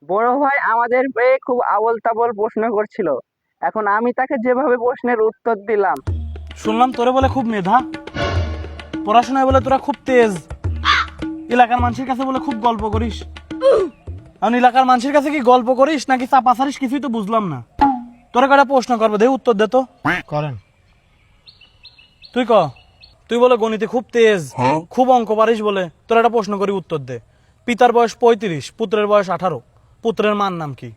বড় ভাই আমাদের পেয়ে খুব আবোল তাবোল প্রশ্ন করছিল। এখন আমি তাকে যেভাবে প্রশ্নের উত্তর দিলাম। শুনলাম তোরে বলে খুব মেধা, পড়াশোনায় বলে তোরা খুব তেজ, এলাকার মানুষের কাছে বলে খুব গল্প করিস। এখন এলাকার মানুষের কাছে কি গল্প করিস নাকি চাপা ছাড়িস কিছুই তো বুঝলাম না। তোরে কটা প্রশ্ন করবো, দে উত্তর দে তো। করেন। তুই ক, তুই বলে গণিতে খুব তেজ, খুব অঙ্ক পারিস বলে তোর একটা প্রশ্ন করি উত্তর দে। পিতার বয়স 35, পুত্রের বয়স 18, পুত্রের মার নাম কি?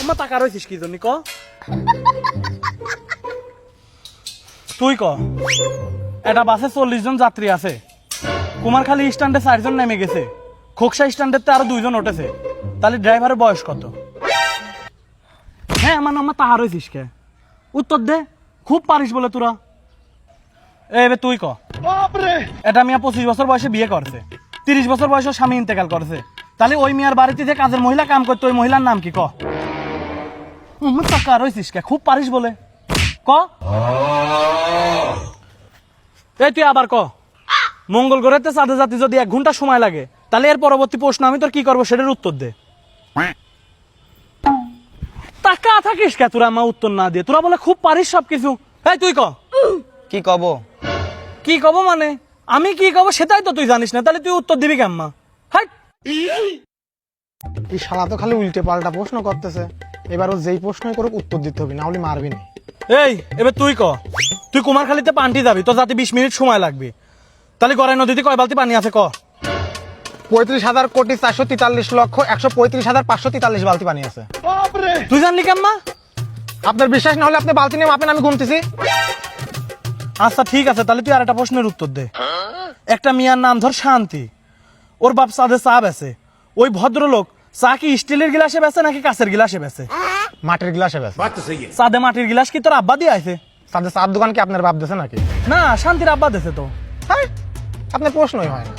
আমার টাকা রয়েছিস কি জন্য ক? তুই ক, এটা বাসে 40 জন যাত্রী আছে, কুমারখালী স্ট্যান্ডে 4 জন নেমে গেছে, খোকসা স্ট্যান্ডে আরো 2 জন উঠেছে, তাহলে ড্রাইভারের বয়স কত? হ্যাঁ আমার নাম্বার তাহার হয়েছিস কে? উত্তর দে, খুব পারিস বলে তোরা। এবার তুই ক, এটা মিয়া 25 বছর বয়সে বিয়ে করছে, 30 বছর বয়সে স্বামী ইন্তেকাল করছে, তাহলে ওই মিয়ার বাড়িতে যে কাজের মহিলা কাম করতো ওই মহিলার নাম কি ক? টাকা রয়েছিস কে, খুব পারিস বলে ক। এই তুই আবার ক, মঙ্গল গ্রহেতে চাঁদে যাতে যদি 1 ঘন্টা সময় লাগে তাহলে এর পরবর্তী প্রশ্ন আমি তোর কি করবো সেটার উত্তর দে। টাকা থাকিস কে তোরা, মা উত্তর না দিয়ে তোরা বলে খুব পারিস সবকিছু। এই তুই ক, কি কব? কি কব মানে আমি কি কব সেটাই তো তুই জানিস না, তাহলে তুই উত্তর দিবি কেমন? হাট। এই শালা তো খালি উল্টে পাল্টা প্রশ্ন করতেছে। এবার ও যেই প্রশ্নই করুক উত্তর দিতে হবে, না হলে মারবি না। এই এবার তুই ক, তুই কুমারখালীতে পান্টি যাবি, তোর যাতে 20 মিনিট সময় লাগবে, তাহলে গড়াই নদীতে কয় বালতি পানি আছে ক? 35,443,135,543 বালতি পানি আছে। তুই জানলি কেমন? আপনার বিশ্বাস না হলে আপনি বালতি নিয়ে মাপেন, আমি গুনতেছি। আচ্ছা ঠিক আছে, তাহলে তুই আর একটা প্রশ্নের উত্তর দে। একটা মিয়ার নাম ধর শান্তি, ওর বাপ চাঁদে চা বেচে, ওই ভদ্রলোক চা কি স্টিলের গিলাসে বেচে নাকি কাঁচের গিলাসে বেচে? মাটির গ্লাসে ব্যাস। চাঁদে মাটির গিলাস কি তোর আব্বা দিয়ে আছে? তাদের চার দোকান কি আপনার বাপ দিছে নাকি? না, শান্তির আব্বা দেছে তো। হ্যাঁ, আপনার প্রশ্নই হয় না।